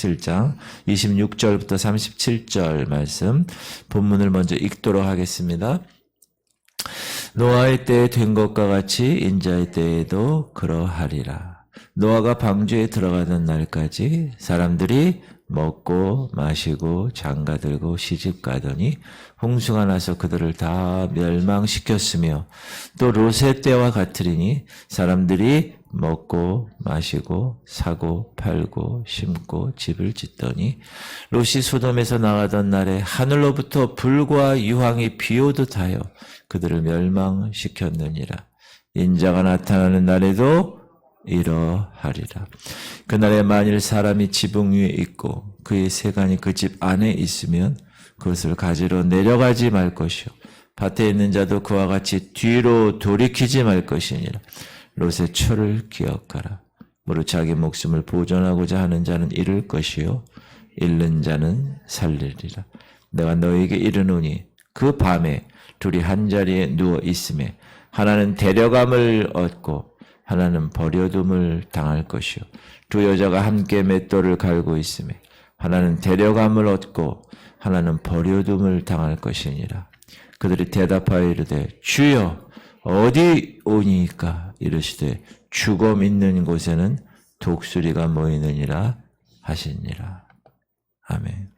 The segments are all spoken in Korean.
47장 26절부터 37절 말씀 본문을 먼저 읽도록 하겠습니다. 노아의 때에 된 것과 같이 인자의 때에도 그러하리라. 노아가 방주에 들어가던 날까지 사람들이 먹고 마시고 장가들고 시집가더니 홍수가 나서 그들을 다 멸망시켰으며 또 롯의 때와 같으리니 사람들이 먹고 마시고 사고 팔고 심고 집을 짓더니 롯이 소돔에서 나가던 날에 하늘로부터 불과 유황이 비오듯 하여 그들을 멸망시켰느니라. 인자가 나타나는 날에도 이러하리라. 그날에 만일 사람이 지붕 위에 있고 그의 세간이 그 집 안에 있으면 그것을 가지러 내려가지 말 것이요 밭에 있는 자도 그와 같이 뒤로 돌이키지 말 것이니라. 롯의 초를 기억하라. 무릇 자기 목숨을 보존하고자 하는 자는 잃을 것이요 잃는 자는 살리리라. 내가 너에게 이르노니 그 밤에 둘이 한자리에 누워 있음에 하나는 데려감을 얻고 하나는 버려둠을 당할 것이요 두 여자가 함께 맷돌을 갈고 있음에 하나는 데려감을 얻고 하나는 버려둠을 당할 것이니라. 그들이 대답하여 이르되 주여 어디 오니까 이르시되 죽음 있는 곳에는 독수리가 모이느니라 하시니라. 아멘.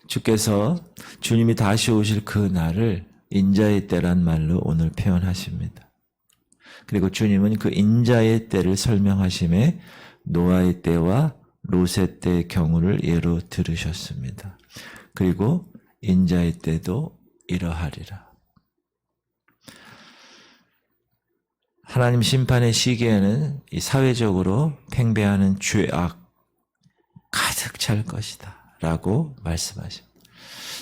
주께서 주님이 다시 오실 그 날을 인자의 때란 말로 오늘 표현하십니다. 그리고 주님은 그 인자의 때를 설명하심에 노아의 때와 롯의 때의 경우를 예로 들으셨습니다. 그리고 인자의 때도 이러하리라. 하나님 심판의 시기에는 이 사회적으로 팽배하는 죄악 가득 찰 것이다 라고 말씀하십니다.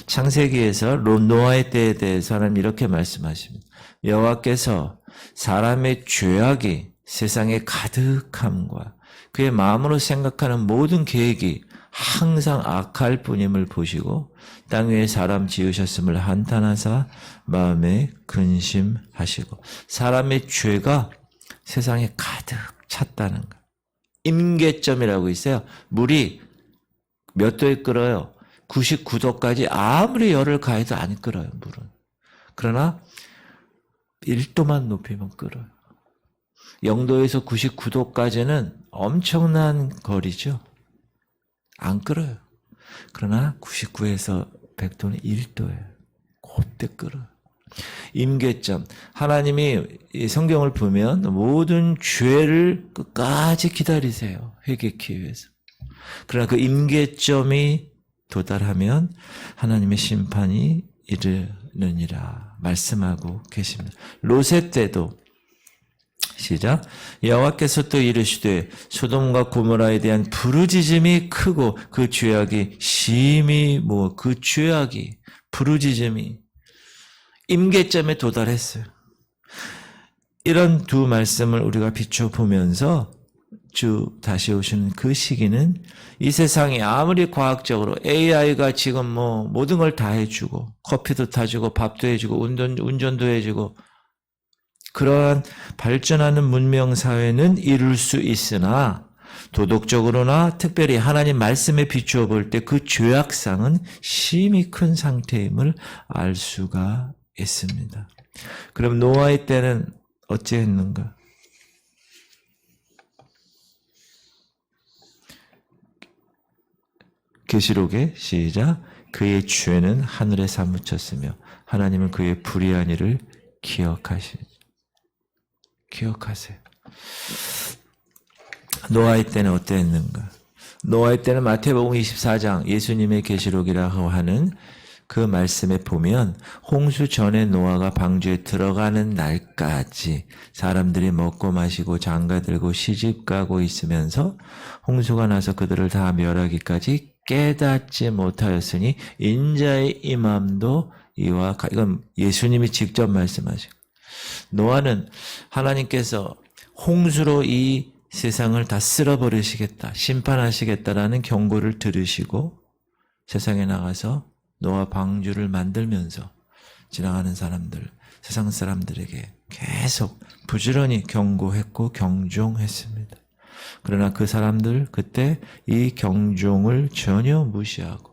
창세기에서 노아의 때에 대해서 하나님 이렇게 말씀하십니다. 여호와께서 사람의 죄악이 세상에 가득함과 그의 마음으로 생각하는 모든 계획이 항상 악할 뿐임을 보시고 땅 위에 사람 지으셨음을 한탄하사 마음에 근심하시고 사람의 죄가 세상에 가득 찼다는 것. 임계점이라고 있어요. 물이 몇 도에 끓어요? 99도까지 아무리 열을 가해도 안 끓어요, 물은. 그러나 1도만 높이면 끓어요. 0도에서 99도까지는 엄청난 거리죠. 안 끓어요. 그러나 99에서 100도는 1도예요. 그때 끓어요. 임계점. 하나님이 이 성경을 보면 모든 죄를 끝까지 기다리세요. 회개케 위해서. 그러나 그 임계점이 도달하면 하나님의 심판이 이르느니라 말씀하고 계십니다. 롯의 때도 시작. 여호와께서 또 이르시되 소돔과 고모라에 대한 부르짖음이 크고 그 죄악이 심히 그 죄악이 부르짖음이 임계점에 도달했어요. 이런 두 말씀을 우리가 비춰보면서 주 다시 오시는 그 시기는 이 세상이 아무리 과학적으로 AI가 지금 모든 걸 다 해주고 커피도 타주고 밥도 해주고 운전도 해주고 그러한 발전하는 문명사회는 이룰 수 있으나 도덕적으로나 특별히 하나님 말씀에 비추어 볼 때 그 죄악상은 심히 큰 상태임을 알 수가 있습니다. 그럼 노아의 때는 어찌했는가? 계시록에 시작. 그의 죄는 하늘에 사무쳤으며 하나님은 그의 불의한 일을 기억하세요. 노아의 때는 어땠는가? 노아의 때는 마태복음 24장 예수님의 계시록이라고 하는 그 말씀에 보면 홍수 전에 노아가 방주에 들어가는 날까지 사람들이 먹고 마시고 장가들고 시집가고 있으면서 홍수가 나서 그들을 다 멸하기까지 깨닫지 못하였으니 인자의 임함도 이와 이건 예수님이 직접 말씀하시고 노아는 하나님께서 홍수로 이 세상을 다 쓸어버리시겠다, 심판하시겠다라는 경고를 들으시고 세상에 나가서 노아 방주를 만들면서 지나가는 사람들, 세상 사람들에게 계속 부지런히 경고했고 경종했습니다. 그러나 그 사람들 그때 이 경종을 전혀 무시하고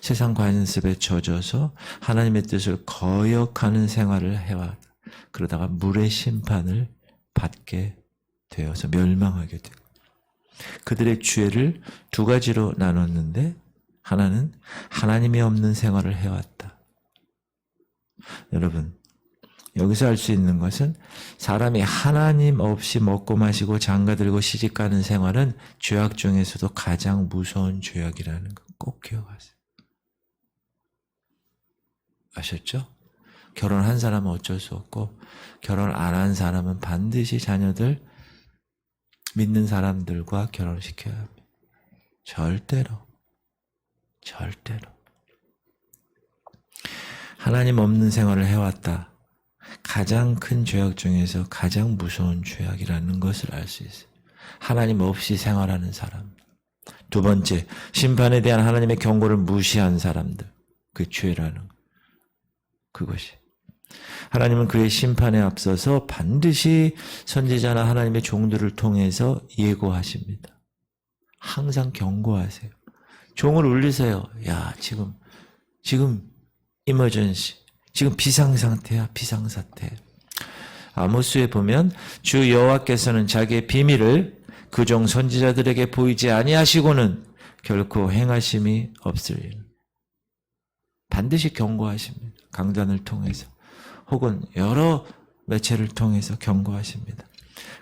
세상 관습에 젖어서 하나님의 뜻을 거역하는 생활을 해왔다. 그러다가 물의 심판을 받게 되어서 멸망하게 돼. 그들의 죄를 두 가지로 나눴는데 하나는 하나님이 없는 생활을 해왔다. 여러분, 여기서 알 수 있는 것은 사람이 하나님 없이 먹고 마시고 장가들고 시집가는 생활은 죄악 중에서도 가장 무서운 죄악이라는 거 꼭 기억하세요. 아셨죠? 결혼한 사람은 어쩔 수 없고 결혼 안 한 사람은 반드시 자녀들 믿는 사람들과 결혼시켜야 합니다. 절대로. 하나님 없는 생활을 해왔다. 가장 큰 죄악 중에서 가장 무서운 죄악이라는 것을 알 수 있어요. 하나님 없이 생활하는 사람. 두 번째, 심판에 대한 하나님의 경고를 무시한 사람들. 그 죄라는 것. 그것이. 하나님은 그의 심판에 앞서서 반드시 선지자나 하나님의 종들을 통해서 예고하십니다. 항상 경고하세요. 종을 울리세요. 야, 지금 이머전시. 지금 비상상태야, 비상사태. 아모스에 보면 주 여호와께서는 자기의 비밀을 그 종 선지자들에게 보이지 아니하시고는 결코 행하심이 없으리라. 반드시 경고하십니다. 강단을 통해서 혹은 여러 매체를 통해서 경고하십니다.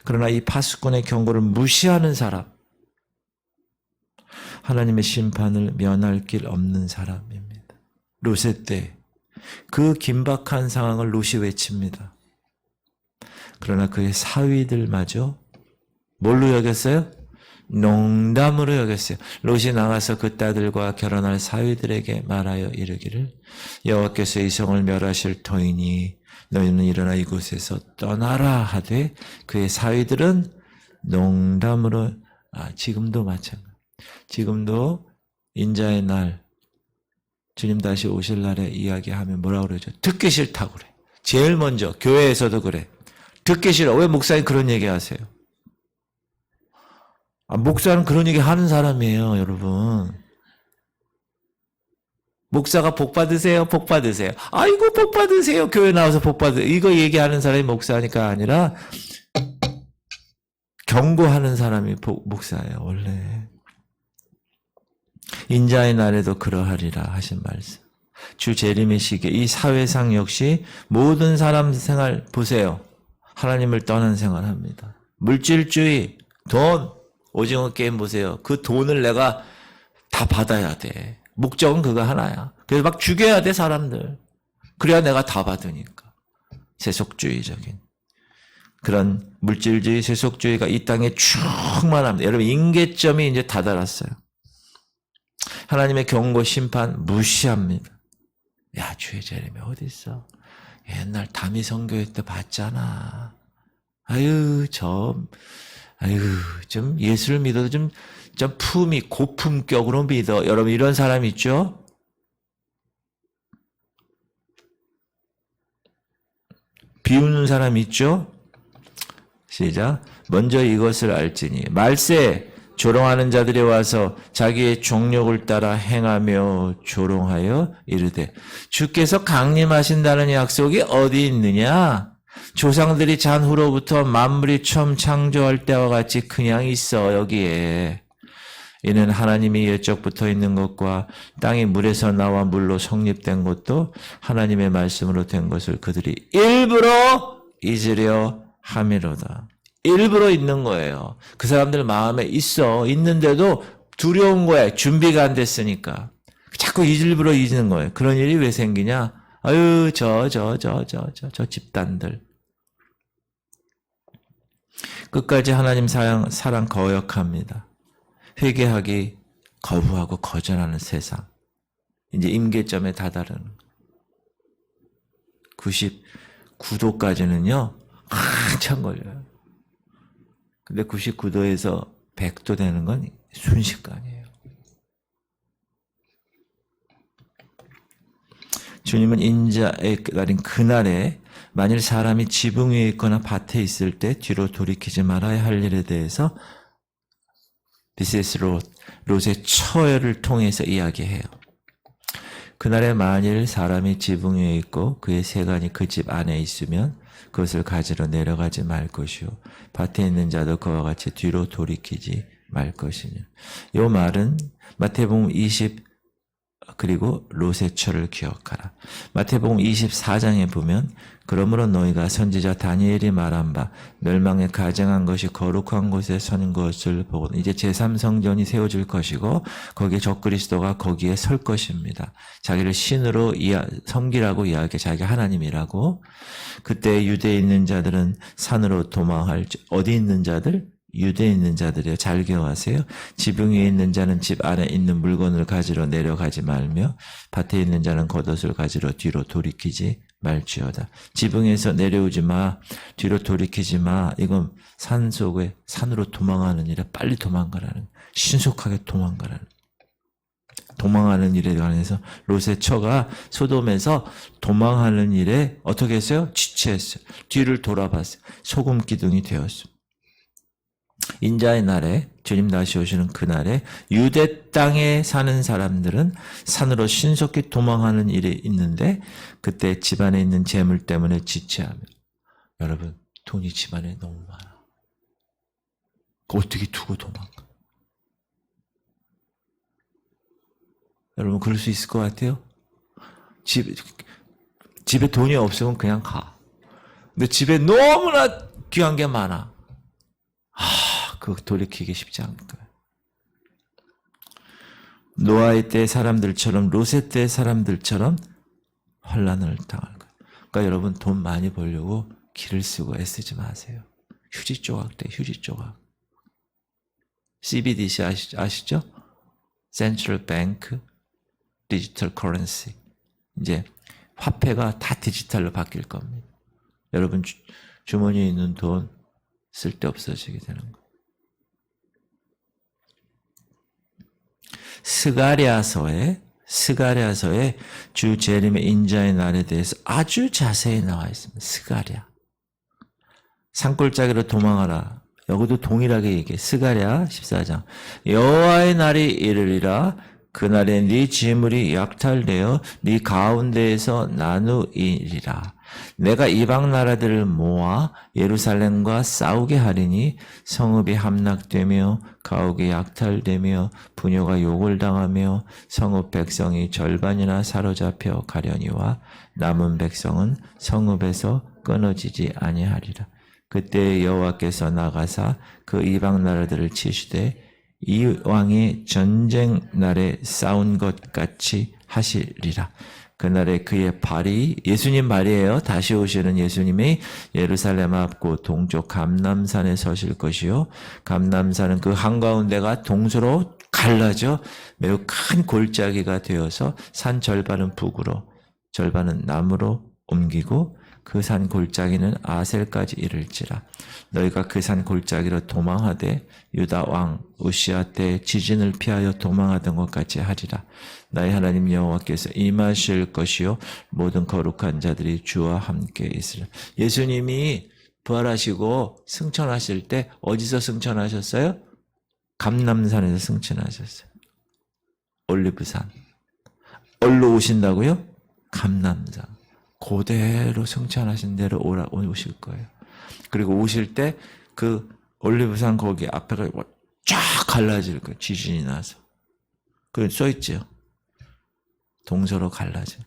그러나 이 파수꾼의 경고를 무시하는 사람, 하나님의 심판을 면할 길 없는 사람입니다. 롯의 때 그 긴박한 상황을 롯이 외칩니다. 그러나 그의 사위들마저 뭘로 여겼어요? 농담으로 여겼어요. 롯이 나가서 그 딸들과 결혼할 사위들에게 말하여 이르기를 여호와께서 이 성을 멸하실 터이니 너희는 일어나 이곳에서 떠나라 하되 그의 사위들은 농담으로 지금도 마찬가지. 지금도 인자의 날 주님 다시 오실 날에 이야기하면 뭐라고 그러죠? 듣기 싫다고 그래. 제일 먼저 교회에서도 그래. 듣기 싫어. 왜 목사님 그런 얘기 하세요? 목사는 그런 얘기 하는 사람이에요, 여러분. 목사가 복 받으세요, 복 받으세요. 아이고, 복 받으세요. 교회 나와서 복 받으세요. 이거 얘기하는 사람이 목사니까 아니라 경고하는 사람이 목사예요, 원래. 인자의 날에도 그러하리라 하신 말씀. 주 재림의 시기에 이 사회상 역시 모든 사람 생활 보세요. 하나님을 떠난 생활합니다. 물질주의, 돈, 오징어 게임 보세요. 그 돈을 내가 다 받아야 돼. 목적은 그거 하나야. 그래서 막 죽여야 돼, 사람들. 그래야 내가 다 받으니까. 세속주의적인. 그런 물질주의, 세속주의가 이 땅에 충만합니다. 여러분, 임계점이 이제 다다랐어요. 하나님의 경고, 심판 무시합니다. 야, 주의 재림이 어디 있어? 옛날 다미 선교회 때 봤잖아. 좀 예수를 믿어도 좀 품이 고품격으로 믿어. 여러분, 이런 사람 있죠? 비웃는 사람 있죠? 시작. 먼저 이것을 알지니 말세 조롱하는 자들이 와서 자기의 종력을 따라 행하며 조롱하여 이르되 주께서 강림하신다는 약속이 어디 있느냐? 조상들이 잔 후로부터 만물이 처음 창조할 때와 같이 그냥 있어 여기에. 이는 하나님이 옛적부터 있는 것과 땅이 물에서 나와 물로 성립된 것도 하나님의 말씀으로 된 것을 그들이 일부러 잊으려 함이로다. 일부러 있는 거예요. 그 사람들 마음에 있는데도 두려운 거야. 준비가 안 됐으니까. 자꾸 일부러 잊는 거예요. 그런 일이 왜 생기냐? 저 집단들. 끝까지 하나님 사랑 거역합니다. 회개하기 거부하고 거절하는 세상. 이제 임계점에 다다르는 99도까지는요. 한참 걸려요. 근데 99도에서 100도 되는 건 순식간이에요. 주님은 인자의 날인 그날에 만일 사람이 지붕 위에 있거나 밭에 있을 때 뒤로 돌이키지 말아야 할 일에 대해서 This is 롯의 처를 통해서 이야기해요. 그날에 만일 사람이 지붕 위에 있고 그의 세간이 그 집 안에 있으면 그것을 가지러 내려가지 말 것이요 밭에 있는 자도 그와 같이 뒤로 돌이키지 말 것이냐. 이 말은 마태복음 20 그리고 롯의 처를 기억하라. 마태복음 24장에 보면 그러므로 너희가 선지자 다니엘이 말한 바 멸망에 가증한 것이 거룩한 곳에 선 것을 보고 이제 제3성전이 세워질 것이고 거기에 적그리스도가 거기에 설 것입니다. 자기를 신으로 섬기라고 이야기해 자기가 하나님이라고. 그때 유대에 있는 자들은 산으로 도망할 어디 있는 자들? 유대에 있는 자들이요. 잘 기억하세요. 지붕 위에 있는 자는 집 안에 있는 물건을 가지러 내려가지 말며 밭에 있는 자는 겉옷을 가지러 뒤로 돌이키지 말지어다. 지붕에서 내려오지 마. 뒤로 돌이키지 마. 이건 산속에 산으로 도망하는 일에 빨리 도망가라는 신속하게 도망하는 일에 관해서 롯의 처가 소돔에서 도망하는 일에 어떻게 했어요? 지체했어요. 뒤를 돌아봤어요. 소금 기둥이 되었습니다. 인자의 날에 주님 다시 오시는 그날에 유대 땅에 사는 사람들은 산으로 신속히 도망하는 일이 있는데 그때 집안에 있는 재물 때문에 지체하며 여러분 돈이 집안에 너무 많아. 어떻게 두고 도망가? 여러분 그럴 수 있을 것 같아요? 집에 돈이 없으면 그냥 가. 근데 집에 너무나 귀한 게 많아. 그거 돌이키기 쉽지 않을 거예요. 노아의 때 사람들처럼 롯의 때 사람들처럼 환난을 당할 거예요. 그러니까 여러분 돈 많이 벌려고 기를 쓰고 애쓰지 마세요. 휴지 조각 때 휴지 조각. CBDC 아시죠? Central Bank Digital Currency. 이제 화폐가 다 디지털로 바뀔 겁니다. 여러분 주머니에 있는 돈 쓸데없어지게 되는 거예요. 스가랴서에 주 재림의 인자의 날에 대해서 아주 자세히 나와 있습니다. 스가랴. 산골짜기로 도망하라. 여기도 동일하게 얘기해. 스가랴 14장. 여호와의 날이 이르리라. 그날에 네 재물이 약탈되어 네 가운데에서 나누이리라. 내가 이방 나라들을 모아 예루살렘과 싸우게 하리니 성읍이 함락되며 가옥이 약탈되며 부녀가 욕을 당하며 성읍 백성이 절반이나 사로잡혀 가려니와 남은 백성은 성읍에서 끊어지지 아니하리라. 그때 여호와께서 나가사 그 이방 나라들을 치시되 이 왕이 전쟁 날에 싸운 것 같이 하시리라. 그날에 그의 발이 예수님 발이에요. 다시 오시는 예수님이 예루살렘 앞고 동쪽 감람산에 서실 것이요. 감람산은 그 한가운데가 동서로 갈라져 매우 큰 골짜기가 되어서 산 절반은 북으로 절반은 남으로 옮기고 그 산 골짜기는 아셀까지 이를지라. 너희가 그 산 골짜기로 도망하되 유다 왕 우시아 때 지진을 피하여 도망하던 것 같이 하리라. 나의 하나님 여호와께서 임하실 것이요 모든 거룩한 자들이 주와 함께 있으리라. 예수님이 부활하시고 승천하실 때 어디서 승천하셨어요? 감람산에서 승천하셨어요. 올리브산. 어디로 오신다고요? 감람산. 그대로 승천하신 대로 오실 거예요. 그리고 오실 때 그 올리브산 거기 앞에가 쫙 갈라질 거예요. 지진이 나서. 그 써있죠. 동서로 갈라져.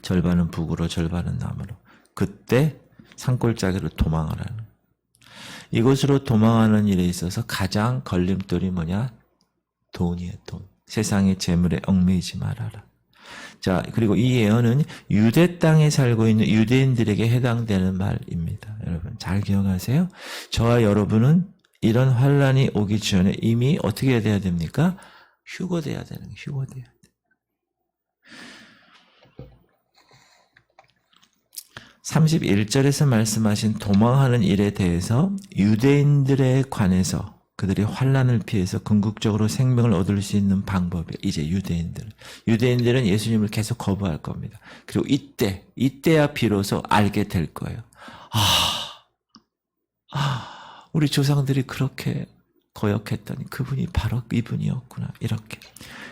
절반은 북으로 절반은 남으로. 그때 산골짜기로 도망하라는. 이곳으로 도망하는 일에 있어서 가장 걸림돌이 뭐냐? 돈이에요. 돈. 세상의 재물에 얽매이지 말아라. 자, 그리고 이 예언은 유대 땅에 살고 있는 유대인들에게 해당되는 말입니다. 여러분 잘 기억하세요. 저와 여러분은 이런 환란이 오기 전에 이미 어떻게 돼야 됩니까? 휴거돼야 되는 거예요. 휴거돼야 돼. 31절에서 말씀하신 도망하는 일에 대해서 유대인들에 관해서 그들이 환난을 피해서 궁극적으로 생명을 얻을 수 있는 방법이 이제 유대인들은 예수님을 계속 거부할 겁니다. 그리고 이때야 비로소 알게 될 거예요. 우리 조상들이 그렇게 거역했더니 그분이 바로 이분이었구나. 이렇게.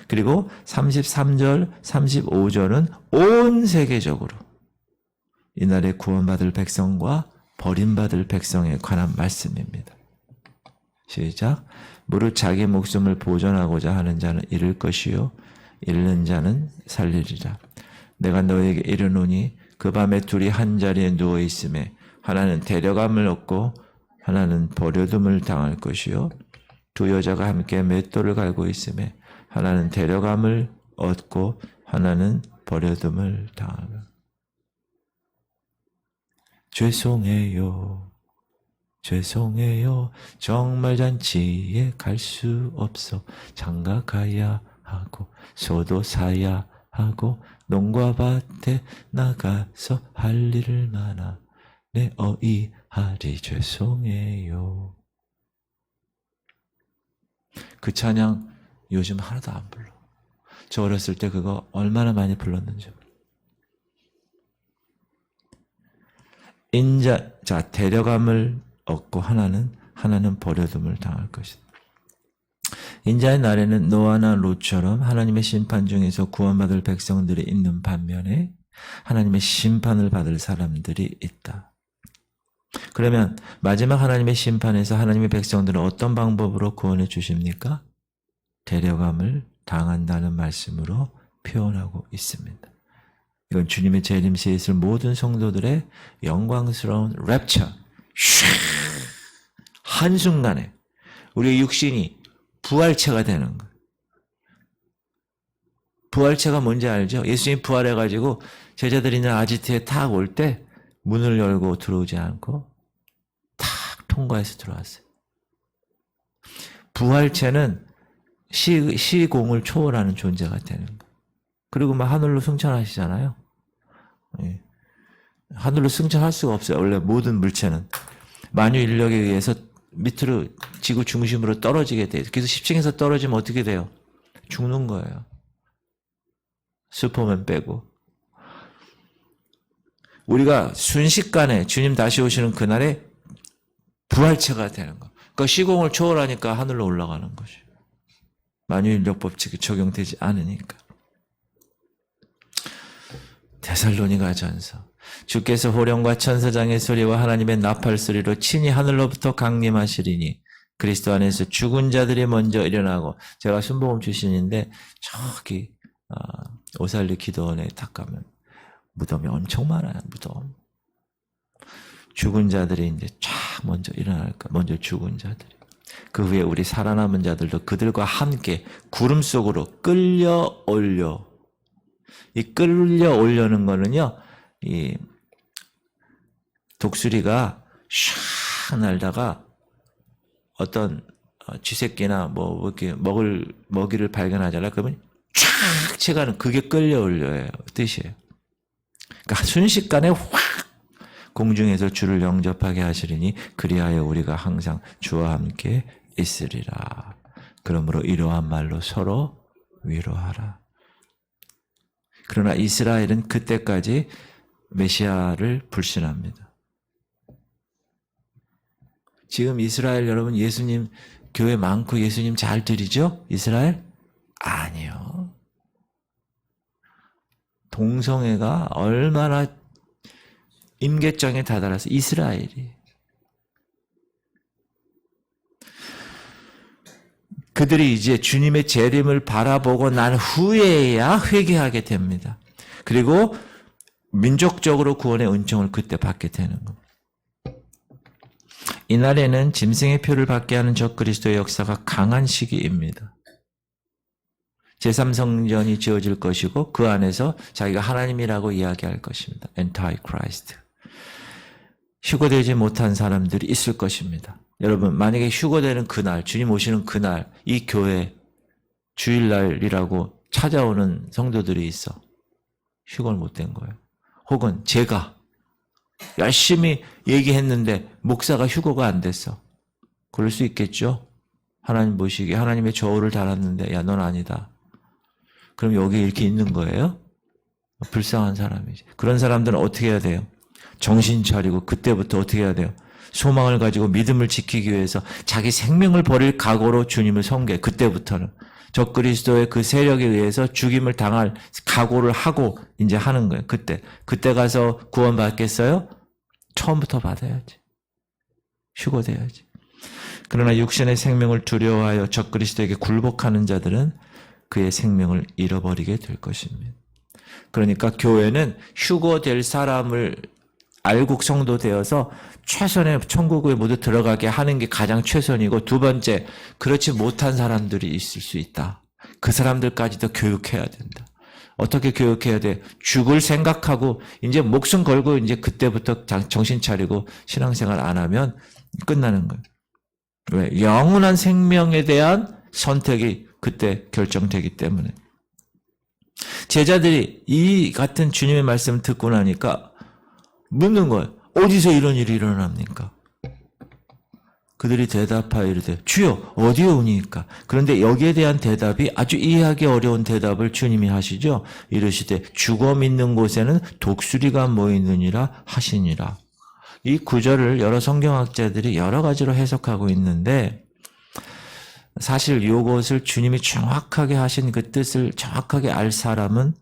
그리고 33절, 35절은 온 세계적으로 이날에 구원받을 백성과 버림받을 백성에 관한 말씀입니다. 시작. 무릇 자기 목숨을 보존하고자 하는 자는 잃을 것이요 잃는 자는 살리리라. 내가 너에게 이르노니 그 밤에 둘이 한 자리에 누워 있음에 하나는 데려감을 얻고 하나는 버려둠을 당할 것이요 두 여자가 함께 맷돌을 갈고 있음에 하나는 데려감을 얻고 하나는 버려둠을 당하라. 죄송해요. 정말 잔치에 갈 수 없어. 장가 가야 하고 소도 사야 하고 농과 밭에 나가서 할 일을 많아. 내 어이하리 죄송해요. 그 찬양 요즘 하나도 안 불러. 저 어렸을 때 그거 얼마나 많이 불렀는지. 자, 데려감을 얻고 하나는 버려둠을 당할 것이다. 인자의 날에는 노아나 롯처럼 하나님의 심판 중에서 구원받을 백성들이 있는 반면에 하나님의 심판을 받을 사람들이 있다. 그러면 마지막 하나님의 심판에서 하나님의 백성들은 어떤 방법으로 구원해 주십니까? 데려감을 당한다는 말씀으로 표현하고 있습니다. 이건 주님의 재림시에 있을 모든 성도들의 영광스러운 랩처. 한순간에 우리의 육신이 부활체가 되는 거예요. 부활체가 뭔지 알죠? 예수님이 부활해가지고 제자들이 있는 아지트에 탁 올 때 문을 열고 들어오지 않고 탁 통과해서 들어왔어요. 부활체는 시공을 초월하는 존재가 되는 거예요. 그리고 막 하늘로 승천하시잖아요. 예. 하늘로 승천할 수가 없어요. 원래 모든 물체는. 만유 인력에 의해서 밑으로 지구 중심으로 떨어지게 돼요. 그래서 10층에서 떨어지면 어떻게 돼요? 죽는 거예요. 슈퍼맨 빼고. 우리가 순식간에 주님 다시 오시는 그날에 부활체가 되는 거. 그러니까 시공을 초월하니까 하늘로 올라가는 것이. 만유인력 법칙이 적용되지 않으니까. 데살로니가전서. 주께서 호령과 천사장의 소리와 하나님의 나팔 소리로 친히 하늘로부터 강림하시리니 그리스도 안에서 죽은 자들이 먼저 일어나고. 제가 순복음 출신인데 저기 오살리 기도원에 딱 가면 무덤이 엄청 많아요. 무덤. 죽은 자들이 이제 쫙 먼저 일어날까. 먼저 죽은 자들이. 그 후에 우리 살아남은 자들도 그들과 함께 구름 속으로 끌려 올려. 이 끌려 올려는 거는요, 이 독수리가 샥 날다가 어떤 쥐새끼나 뭐 이렇게 먹이를 발견하잖아요. 그러면 쫙 채가는 그게 끌려 올려요. 뜻이에요. 그러니까 순식간에 확 공중에서 주를 영접하게 하시리니 그리하여 우리가 항상 주와 함께 있으리라. 그러므로 이러한 말로 서로 위로하라. 그러나 이스라엘은 그때까지 메시아를 불신합니다. 지금 이스라엘 여러분 예수님 교회 많고 예수님 잘 드리죠? 이스라엘? 아니요. 동성애가 얼마나 임계점에 다다라서 이스라엘이. 그들이 이제 주님의 재림을 바라보고 난 후에야 회개하게 됩니다. 그리고 민족적으로 구원의 은총을 그때 받게 되는 겁니다. 이날에는 짐승의 표를 받게 하는 적그리스도의 역사가 강한 시기입니다. 제3성전이 지어질 것이고 그 안에서 자기가 하나님이라고 이야기할 것입니다. Antichrist. 휴거되지 못한 사람들이 있을 것입니다. 여러분 만약에 휴거되는 그날, 주님 오시는 그날 이 교회 주일날이라고 찾아오는 성도들이 있어. 휴거를 못된 거예요. 혹은 제가 열심히 얘기했는데 목사가 휴거가 안 됐어. 그럴 수 있겠죠? 하나님 보시기에 하나님의 저울을 달았는데 야, 넌 아니다. 그럼 여기 이렇게 있는 거예요? 불쌍한 사람이지. 그런 사람들은 어떻게 해야 돼요? 정신 차리고 그때부터 어떻게 해야 돼요? 소망을 가지고 믿음을 지키기 위해서 자기 생명을 버릴 각오로 주님을 섬겨요. 그때부터는. 적그리스도의 그 세력에 의해서 죽임을 당할 각오를 하고 이제 하는 거예요. 그때 가서 구원받겠어요? 처음부터 받아야지. 휴거돼야지. 그러나 육신의 생명을 두려워하여 적그리스도에게 굴복하는 자들은 그의 생명을 잃어버리게 될 것입니다. 그러니까 교회는 휴거될 사람을 알곡 성도 되어서 최선의 천국에 모두 들어가게 하는 게 가장 최선이고, 두 번째, 그렇지 못한 사람들이 있을 수 있다. 그 사람들까지도 교육해야 된다. 어떻게 교육해야 돼? 죽을 생각하고 이제 목숨 걸고 이제 그때부터 정신 차리고 신앙생활 안 하면 끝나는 거예요. 왜? 영원한 생명에 대한 선택이 그때 결정되기 때문에. 제자들이 이 같은 주님의 말씀을 듣고 나니까 묻는 거예요. 어디서 이런 일이 일어납니까? 그들이 대답하여 이르되 주여 어디에 오니까? 그런데 여기에 대한 대답이 아주 이해하기 어려운 대답을 주님이 하시죠. 이르시되 죽어 믿는 곳에는 독수리가 모이느니라 하시니라. 이 구절을 여러 성경학자들이 여러 가지로 해석하고 있는데, 사실 이것을 주님이 정확하게 하신 그 뜻을 정확하게 알 사람은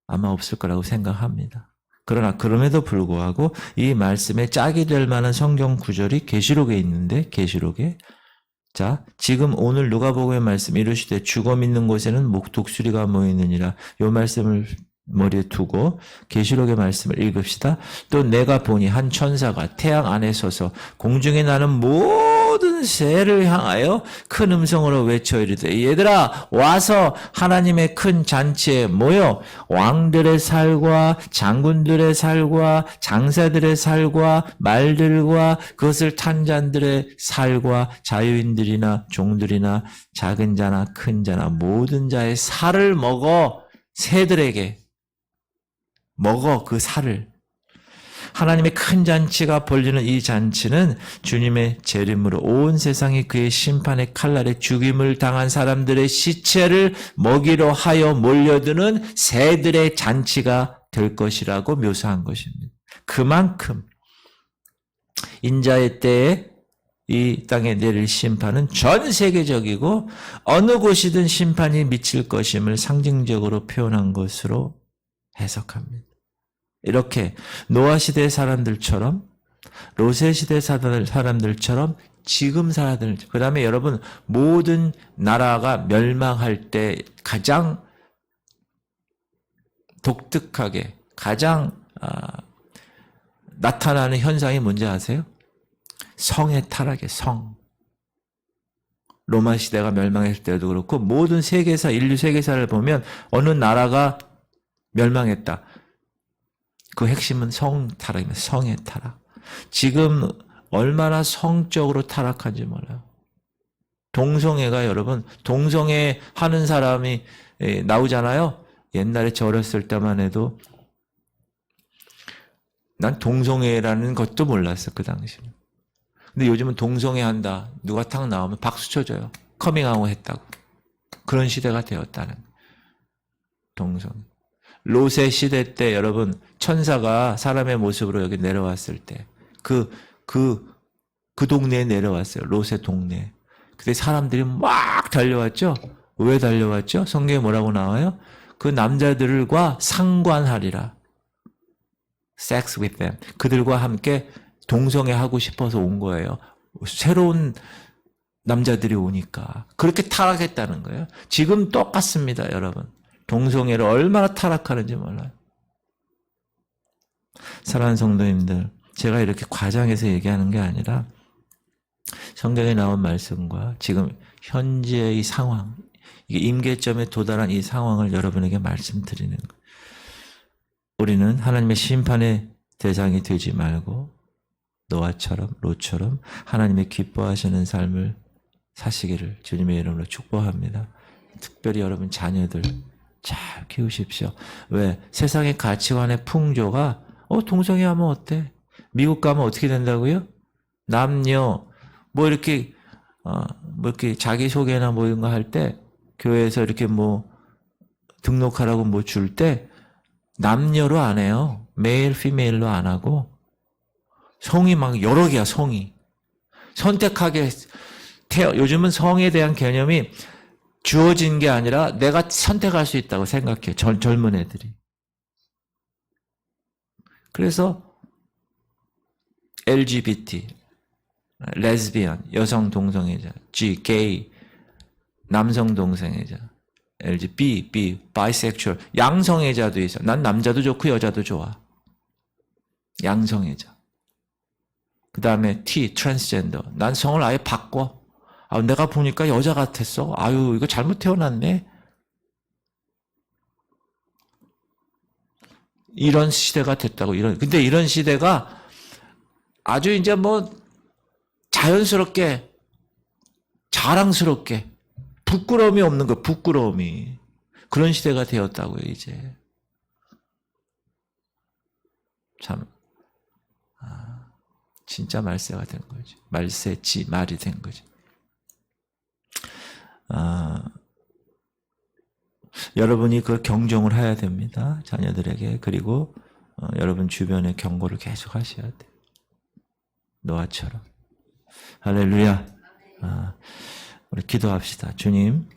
아마 없을 거라고 생각합니다. 그러나 그럼에도 불구하고 이 말씀에 짝이 될 만한 성경 구절이 계시록에 있는데, 계시록에 자 지금 오늘 누가복음의 말씀 이르시되 죽어 믿는 곳에는 목독수리가 모이느니라, 이 말씀을 머리에 두고 계시록의 말씀을 읽읍시다. 또 내가 보니 한 천사가 태양 안에 서서 공중에 나는 모든 새를 향하여 큰 음성으로 외쳐 이르되 얘들아 와서 하나님의 큰 잔치에 모여 왕들의 살과 장군들의 살과 장사들의 살과 말들과 그것을 탄 자들의 살과 자유인들이나 종들이나 작은 자나 큰 자나 모든 자의 살을 먹어 새들에게 먹어 그 살을. 하나님의 큰 잔치가 벌리는 이 잔치는 주님의 재림으로 온 세상이 그의 심판의 칼날에 죽임을 당한 사람들의 시체를 먹이러 하여 몰려드는 새들의 잔치가 될 것이라고 묘사한 것입니다. 그만큼 인자의 때에 이 땅에 내릴 심판은 전 세계적이고 어느 곳이든 심판이 미칠 것임을 상징적으로 표현한 것으로 해석합니다. 이렇게 노아 시대 사람들처럼, 롯의 시대 사람들처럼 지금 사람들, 그 다음에 여러분 모든 나라가 멸망할 때 가장 독특하게 가장 나타나는 현상이 뭔지 아세요? 성의 타락이에요. 성. 로마 시대가 멸망했을 때도 그렇고 모든 세계사, 인류 세계사를 보면 어느 나라가 멸망했다. 그 핵심은 성 타락입니다. 성의 타락. 지금 얼마나 성적으로 타락한지 몰라요. 동성애가 여러분, 동성애 하는 사람이 나오잖아요. 옛날에 저 어렸을 때만 해도 난 동성애라는 것도 몰랐어, 그 당시는. 근데 요즘은 동성애 한다. 누가 탁 나오면 박수 쳐줘요. 커밍아웃 했다고. 그런 시대가 되었다는 거예요. 동성애. 롯의 시대 때 여러분 천사가 사람의 모습으로 여기 내려왔을 때 그 동네에 내려왔어요. 롯의 동네. 그때 사람들이 막 달려왔죠. 왜 달려왔죠? 성경에 뭐라고 나와요? 그 남자들과 상관하리라. Sex with them. 그들과 함께 동성애 하고 싶어서 온 거예요. 새로운 남자들이 오니까. 그렇게 타락했다는 거예요. 지금 똑같습니다, 여러분. 동성애를 얼마나 타락하는지 몰라요. 사랑하는 성도님들, 제가 이렇게 과장해서 얘기하는 게 아니라 성경에 나온 말씀과 지금 현재의 이 상황, 이게 임계점에 도달한 이 상황을 여러분에게 말씀드리는 거예요. 우리는 하나님의 심판의 대상이 되지 말고 노아처럼, 롯처럼 하나님의 기뻐하시는 삶을 사시기를 주님의 이름으로 축복합니다. 특별히 여러분 자녀들 잘 키우십시오. 왜? 세상의 가치관의 풍조가 동성애 하면 어때? 미국 가면 어떻게 된다고요? 남녀 뭐 이렇게 뭐 이렇게 자기소개나 뭐 이런 거 할 때, 교회에서 이렇게 뭐 등록하라고 뭐 줄 때, 남녀로 안 해요. 메일, 피메일로 안 하고, 성이 막 여러 개야, 성이. 선택하게, 요즘은 성에 대한 개념이 주어진 게 아니라 내가 선택할 수 있다고 생각해, 젊은 애들이. 그래서 LGBT, 레즈비언, 여성 동성애자, G, 게이, 남성 동성애자, B, 바이섹슈얼, 양성애자도 있어. 난 남자도 좋고 여자도 좋아. 양성애자. 그 다음에 T, 트랜스젠더. 난 성을 아예 바꿔. 내가 보니까 여자 같았어. 아유, 이거 잘못 태어났네. 이런 시대가 됐다고, 근데 이런 시대가 아주 이제 뭐, 자연스럽게, 자랑스럽게, 부끄러움이 없는 거, 부끄러움이. 그런 시대가 되었다고요, 이제. 참, 진짜 말세가 된 거지. 말세지, 말이 된 거지. 여러분이 그걸 경종을 해야 됩니다. 자녀들에게. 그리고 여러분 주변에 경고를 계속 하셔야 돼요. 노아처럼. 할렐루야. 우리 기도합시다. 주님,